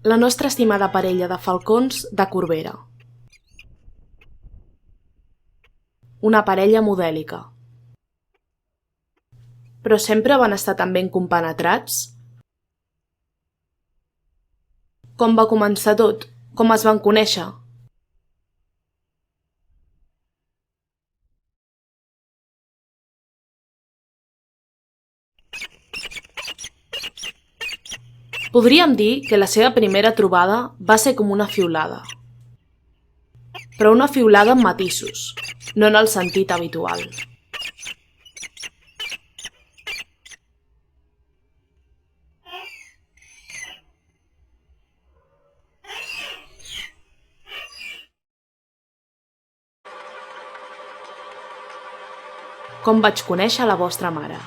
la nostra estimada parella de falcons de Corbera. Una parella modèlica. Però sempre van estar tan ben compenetrats? Com va començar tot? Com es van conèixer? Podríem dir que la seva primera trobada va ser com una fiolada. Però una fiolada amb matisos, no en el sentit habitual. Com vaig conèixer la vostra mare.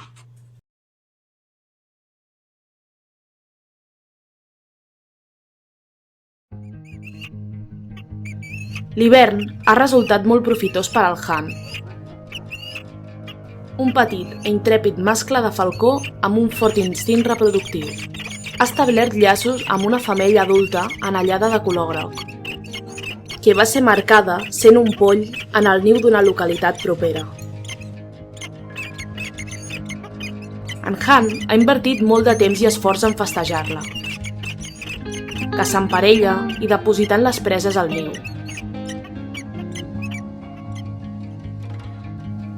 L'hivern ha resultat molt profitós per al Han. Un petit i intrèpid mascle de falcó amb un fort instint reproductiu. Ha establert llaços amb una femella adulta anellada de color groc, que va ser marcada sent un poll en el niu d'una localitat propera. En Han ha invertit molt de temps i esforç en festejar-la, caçant parella i depositant les preses al niu,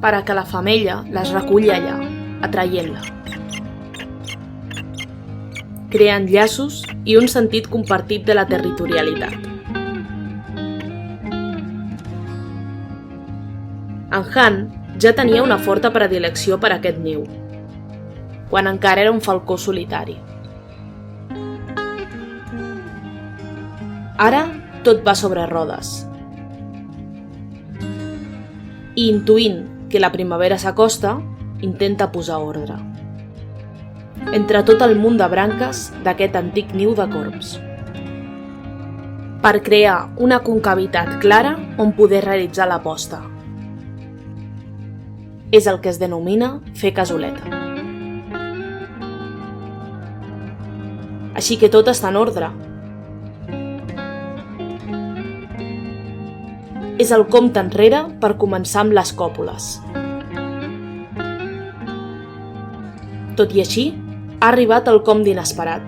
per a que la femella les reculli allà, atraient-la, creant llaços i un sentit compartit de la territorialitat. En Han ja tenia una forta predilecció per aquest niu, quan encara era un falcó solitari. Ara tot va sobre rodes. I intuint que la primavera s'acosta, intenta posar ordre entre tot el munt de branques d'aquest antic niu de corbs, per crear una concavitat clara on poder realitzar la posta. És el que es denomina fer casoleta. Així que tot està en ordre. És el compte enrere per començar amb les còpules. Tot i així, ha arribat el com d'inesperat.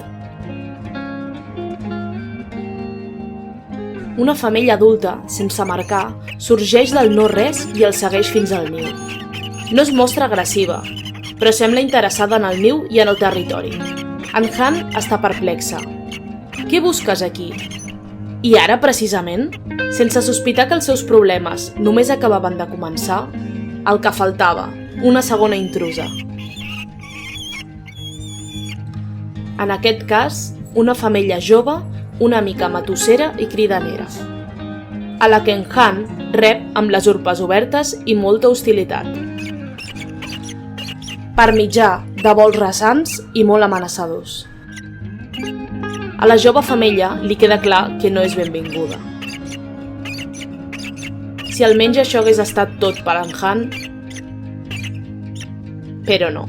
Una femella adulta, sense marcar, sorgeix del no-res i el segueix fins al niu. No es mostra agressiva, però sembla interessada en el niu i en el territori. En Han està perplexa. Què busques aquí? I ara, precisament? Sense sospitar que els seus problemes només acabaven de començar, el que faltava, una segona intrusa. En aquest cas, una femella jove, una mica matossera i cridanera, a la que en Han rep amb les urpes obertes i molta hostilitat, per mitjà de vols rasants i molt amenaçadors. A la jove femella li queda clar que no és benvinguda. Si almenys això hagués estat tot per en Han, però no.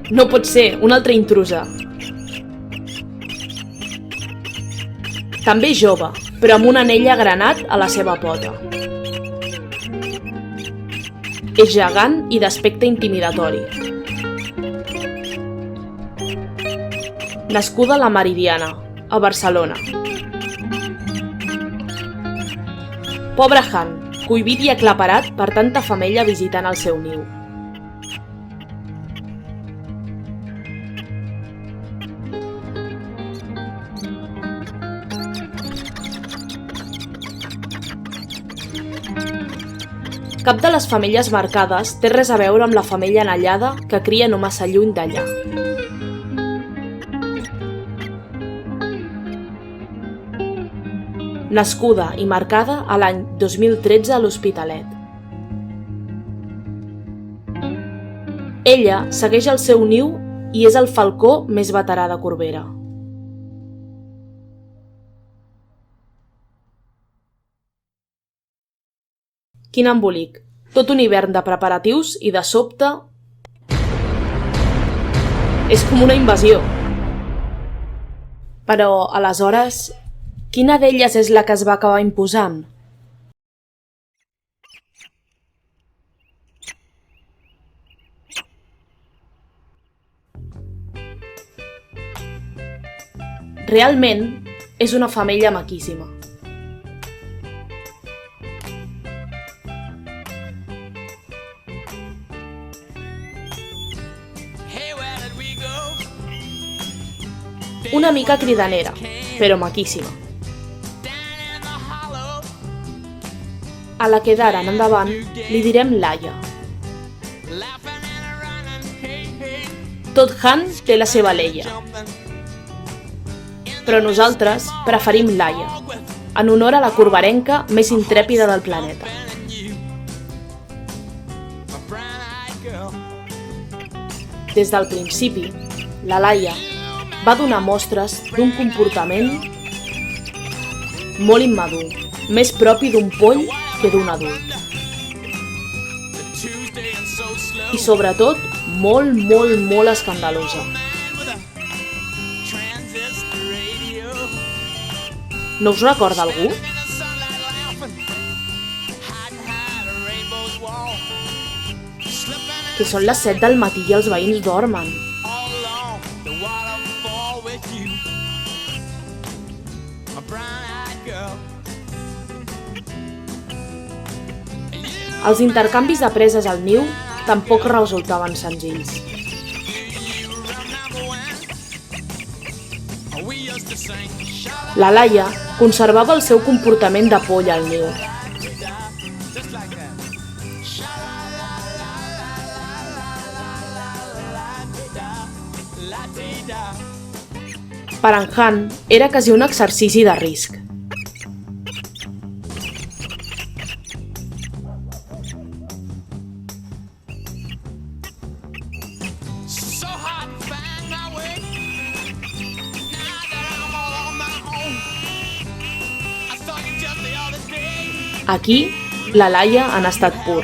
No pot ser, una altra intrusa. També jove, però amb un anell granat a la seva pota. És gegant i d'aspecte intimidatori. Nascuda a la Meridiana, a Barcelona. Pobre Han, cohibit i aclaparat per tanta femella visitant el seu niu. Cap de les femelles marcades té res a veure amb la femella anellada que cria no massa lluny d'allà. Nascuda i marcada a l'any 2013 a l'Hospitalet. Ella segueix el seu niu i és el falcó més veterà de Corbera. Quin embolic! tot un hivern de preparatius i de sobte... És com una invasió. Però, aleshores, quina d'elles és la que es va acabar imposant? Realment, és una femella maquíssima. Una mica cridanera, però maquíssima. A la que d'ara en endavant li direm Laia. Tot Han té la seva Leia, però nosaltres preferim Laia, en honor a la corberenca més intrèpida del planeta. Des del principi, la Laia va donar mostres d'un comportament molt immadur, més propi d'un poll que d'un adult. I sobretot, molt escandalosa. No us recorda algú? Que són les 7 del matí i els veïns dormen. Els intercanvis de preses al niu tampoc resultaven senzills. La Laia conservava el seu comportament de polla al niu. Per en Han era quasi un exercici de risc. Aquí, la Laia en estat pur.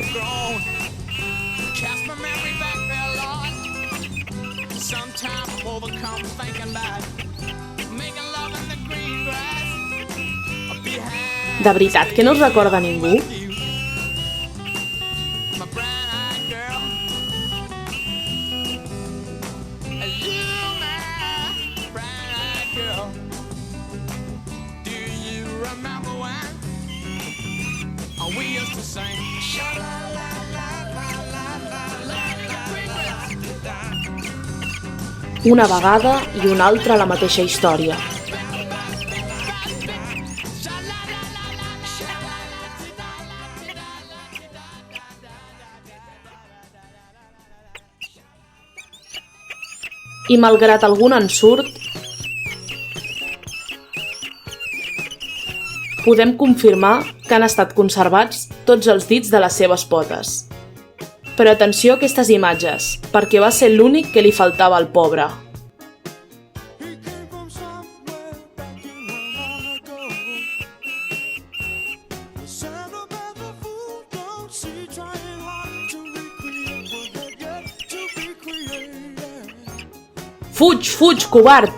De veritat que no us recorda ningú? Una vegada i una altra la mateixa història. I malgrat algun ensurt, podem confirmar que han estat conservats tots els dits de les seves potes. Però atenció a aquestes imatges, perquè va ser l'únic que li faltava al pobre. Fuig, fuig, covard!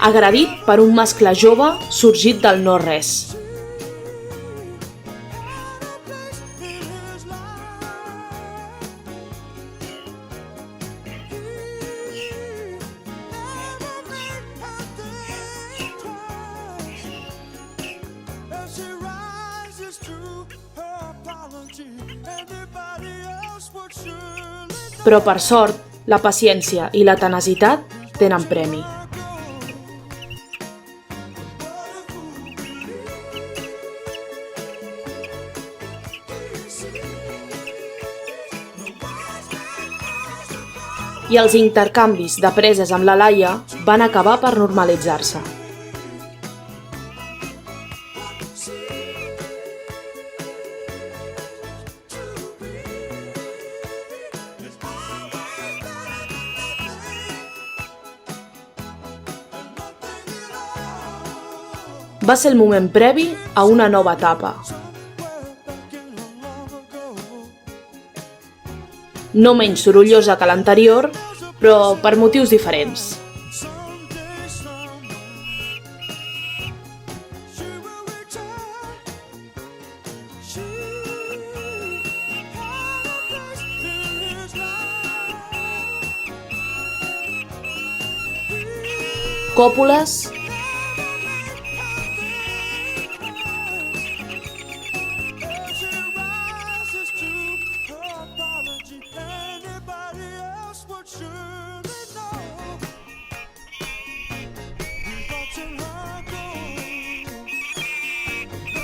Agredit per un mascle jove sorgit del no-res. Però per sort, la paciència i la tenacitat tenen premi. I els intercanvis de preses amb la Laia van acabar per normalitzar-se. Va ser el moment previ a una nova etapa. No menys sorollosa que l'anterior, però per motius diferents. Còpules,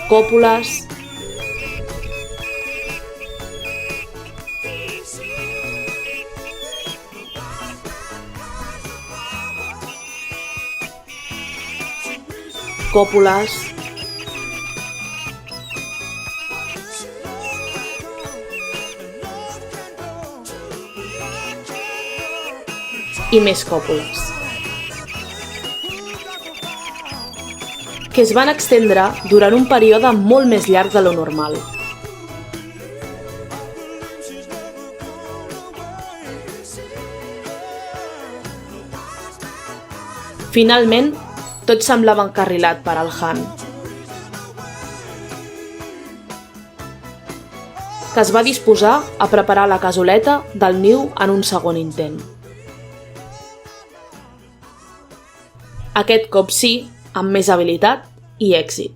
còpules, còpules, i més còpules, que es van estendre durant un període molt més llarg de lo normal. Finalment, tot semblava encarrilat per al Han, que es va disposar a preparar la casoleta del niu en un segon intent. Aquest cop sí, amb més habilitat i èxit.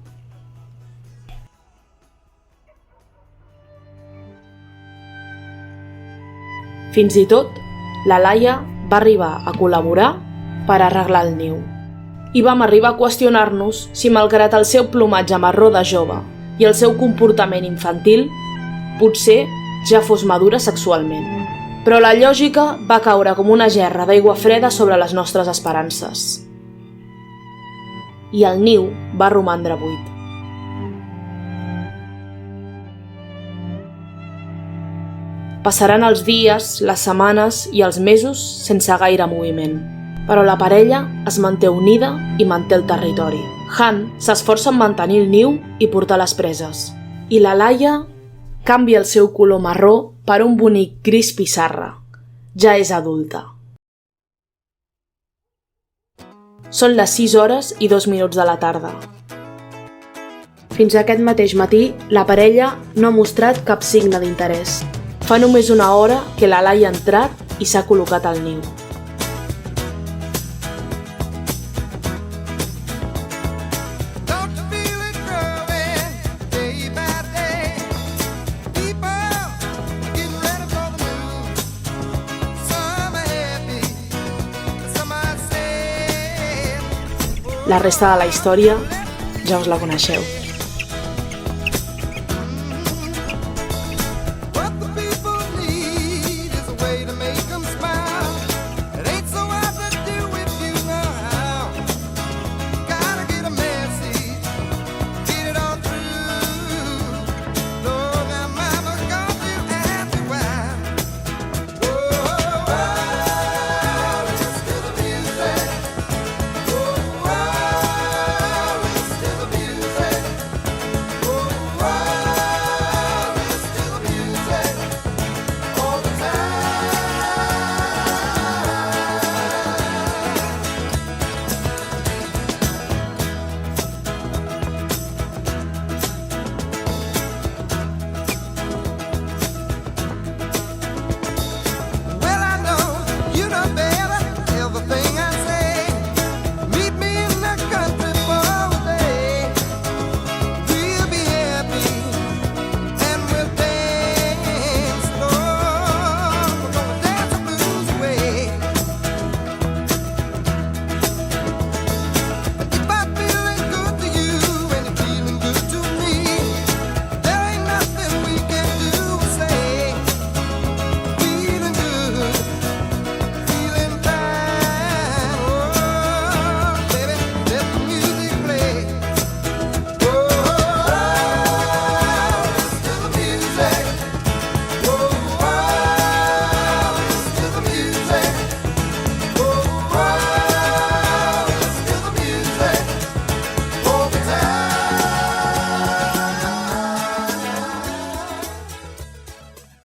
Fins i tot, la Laia va arribar a col·laborar per arreglar el niu. I vam arribar a qüestionar-nos si, malgrat el seu plomatge marró de jove i el seu comportament infantil, potser ja fos madura sexualment. Però la lògica va caure com una gerra d'aigua freda sobre les nostres esperances. I el niu va romandre buit. Passaran els dies, les setmanes i els mesos sense gaire moviment, però la parella es manté unida i manté el territori. Han s'esforça en mantenir el niu i portar les preses, i la Laia canvia el seu color marró per un bonic gris pissarra. Ja és adulta. Són les 6:02 de la tarda. Fins aquest mateix matí, la parella no ha mostrat cap signe d'interès. Fa només una hora que la Laia ha entrat i s'ha col·locat al niu. La resta de la història ja us la coneixeu.